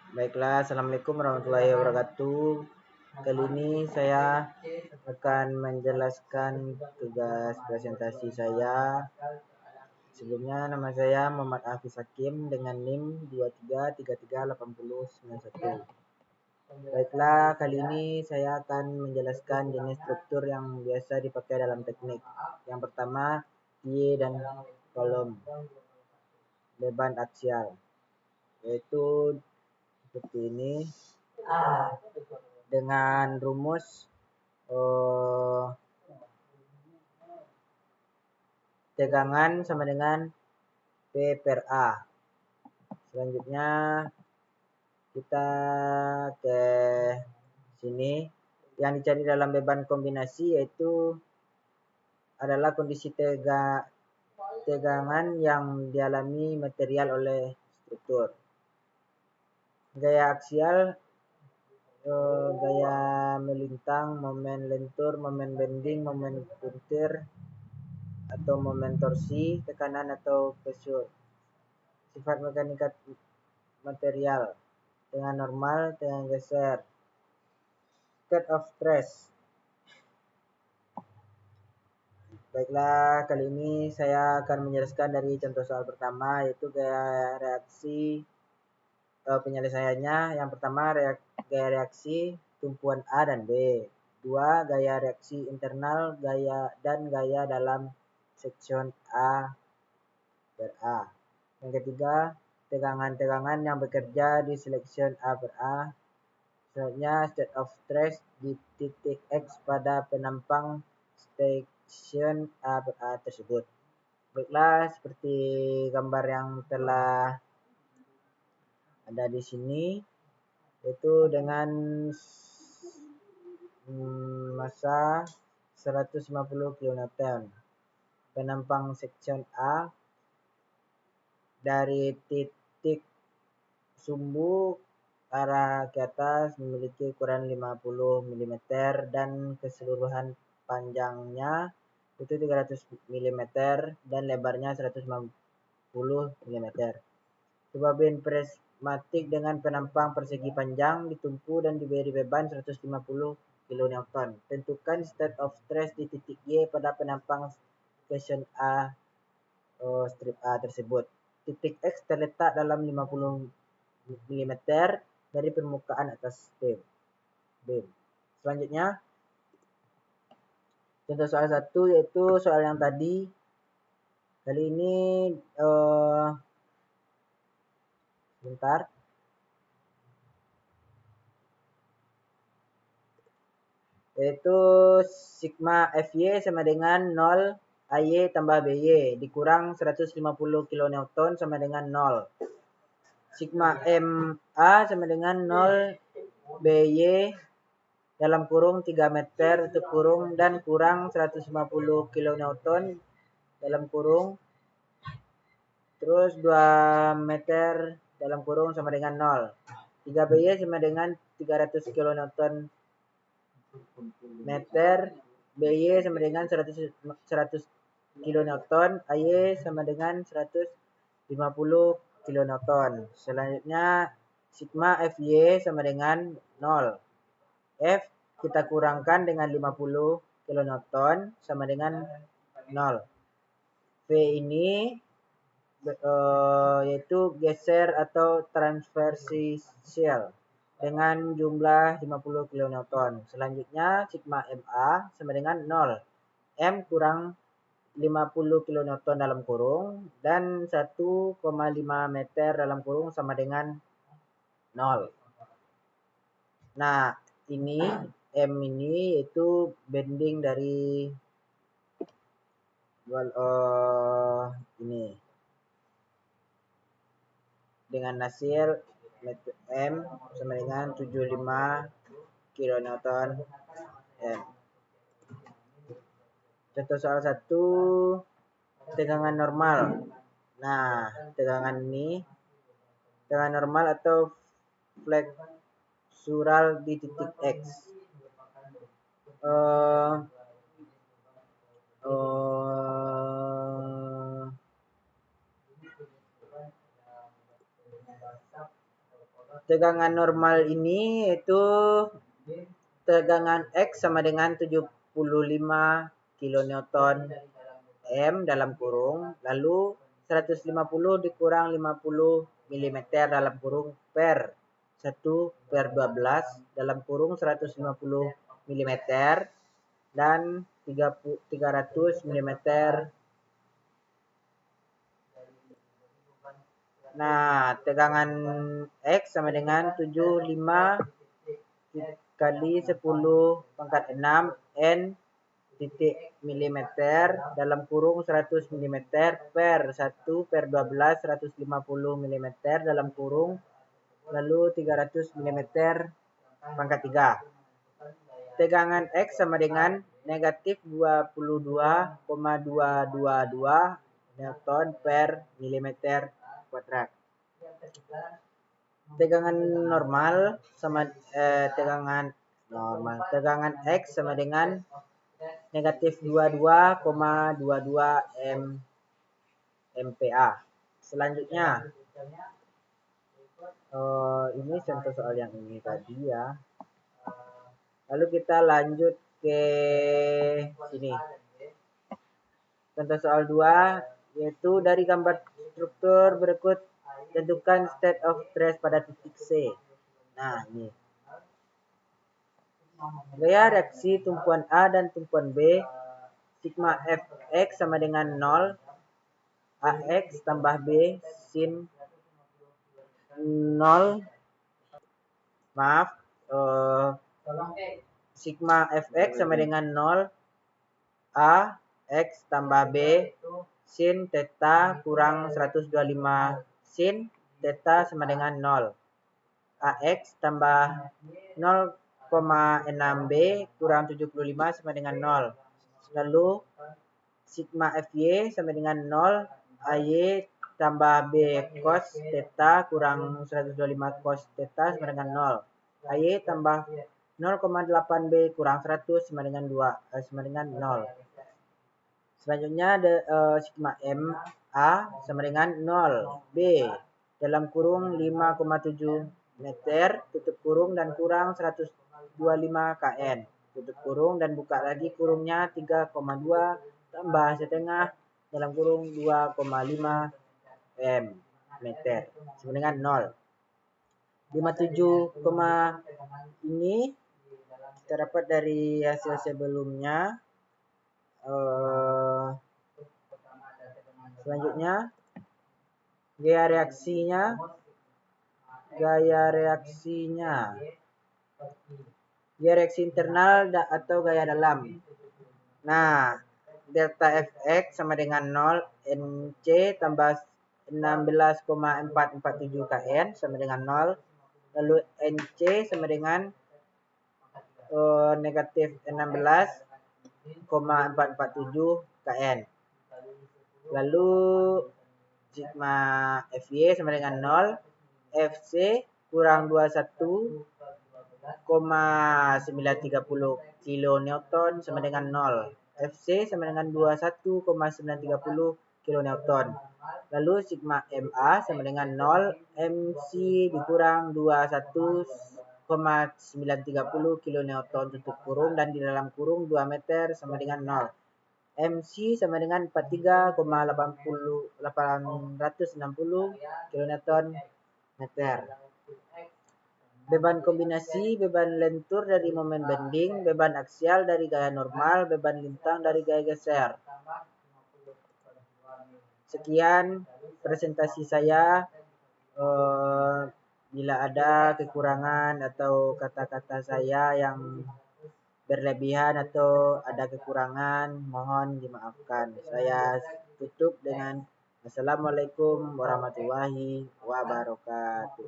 Baiklah, Assalamualaikum warahmatullahi wabarakatuh. Kali ini saya akan menjelaskan tugas presentasi saya. Sebelumnya, nama saya Muhammad Hafiz Hakim dengan NIM 23338091. Baiklah, kali ini saya akan menjelaskan jenis struktur yang biasa dipakai dalam teknik. Yang pertama, pie dan kolom beban aksial, yaitu seperti ini dengan rumus tegangan sama dengan P per A. Selanjutnya kita ke sini. Yang dicari dalam beban kombinasi yaitu adalah kondisi tegangan yang dialami material oleh struktur. Gaya aksial, gaya melintang, momen lentur, momen bending, momen puntir, atau momen torsi, tekanan atau pressure. Sifat mekanika material, tegangan normal, tegangan geser, state of stress. Baiklah, kali ini saya akan menjelaskan dari contoh soal pertama, yaitu gaya reaksi penyelesaiannya. Yang pertama, gaya reaksi tumpuan A dan B. Dua, gaya reaksi internal dan gaya dalam section A per A. Yang ketiga, tegangan-tegangan yang bekerja di selection A per A. Selanjutnya, state of stress di titik X pada penampang section A per A tersebut. Baiklah, seperti gambar yang telah ada di sini, yaitu dengan massa 150 kN. Penampang section A dari titik sumbu arah ke atas memiliki ukuran 50 mm dan keseluruhan panjangnya itu 300 mm dan lebarnya 150 mm. Sebuah beam prismatik dengan penampang persegi panjang ditumpu dan diberi beban 150 kN. Tentukan state of stress di titik Y pada penampang section A strip A tersebut. Titik X terletak dalam 50 mm dari permukaan atas beam. Selanjutnya, contoh soal 1 yaitu soal yang tadi. Kali ini sebentar. Yaitu sigma Fy sama dengan 0 Ay tambah By dikurang 150 kN sama dengan 0. Sigma Ma sama dengan 0 By dalam kurung 3 meter tutup kurung dan kurang 150 kN dalam kurung, terus 2 meter dalam kurung sama dengan 0. 3 By sama dengan 300 kN meter, By sama dengan 100 kN, Ay sama dengan 150 kN. Selanjutnya sigma Fy sama dengan 0. F kita kurangkan dengan 50 kN sama dengan 0. V ini yaitu geser atau transversial dengan jumlah 50 kN. Selanjutnya sigma Ma sama dengan 0. M kurang 50 kN dalam kurung dan 1,5 meter dalam kurung sama dengan 0. Nah, ini M ini yaitu bending dari ini dengan hasil M sama dengan 75 kN M. Contoh soal 1, tegangan normal. Nah, tegangan ini tegangan normal atau flexural di titik X. Tegangan normal ini yaitu tegangan X sama dengan 75 kilonewton M dalam kurung, lalu 150 dikurang 50 mm dalam kurung per 1/12 dalam kurung 150 mm dan 300 mm. Nah, tegangan X sama dengan 75 kali 10⁻⁶ N titik milimeter dalam kurung 100 mm per 1/12 150 mm dalam kurung lalu 300 mm pangkat 3. Tegangan X sama dengan negatif 22,222 Newton per milimeter kuadrat. Tegangan normal sama tegangan X sama dengan negatif 22,22 MPa. Selanjutnya ini contoh soal yang ini tadi ya. Lalu kita lanjut ke sini. Contoh soal 2 yaitu dari gambar struktur berikut tentukan state of stress pada titik C. Nah, ini. Gaya reaksi tumpuan A dan tumpuan B sigma Fx sama dengan 0 AX tambah B sin 0 sigma Fx sama dengan 0 A X tambah B sin theta kurang 125 sin theta sama dengan 0 AX tambah 0,6 B kurang 75 sama dengan 0. Lalu sigma Fy sama dengan 0 AY tambah B cos theta kurang 125 cos theta sama dengan 0. AY tambah 0,8 B kurang 100 sama dengan 2 sama dengan 0. Selanjutnya ada sigma MA sama dengan 0 B dalam kurung 5,7 meter tutup kurung dan kurang 125 kN tutup kurung dan buka lagi kurungnya 3,2 tambah setengah dalam kurung 2,5 m meter sama dengan 0. 57, ini kita dapat dari hasil sebelumnya. Selanjutnya gaya reaksinya gaya reaksi internal atau gaya dalam. Nah, delta Fx sama dengan 0 Nc tambah 16,447 kN sama dengan 0. Lalu Nc sama dengan negatif 16,447 kN. Lalu sigma Fy sama dengan 0 Fc kurang 21,930 kilonewton sama dengan 0. Fc sama dengan 21,930 kilonewton. Lalu sigma Ma sama dengan 0 Mc dikurang 21,930 kilonewton tutup kurung dan di dalam kurung 2 meter sama dengan 0. MC sama dengan 43,860 kilonewton meter. Beban kombinasi, beban lentur dari momen bending, beban aksial dari gaya normal, beban lintang dari gaya geser. Sekian presentasi saya. Bila ada kekurangan atau kata-kata saya yang berlebihan atau ada kekurangan, mohon dimaafkan. Saya tutup dengan Assalamualaikum warahmatullahi wabarakatuh.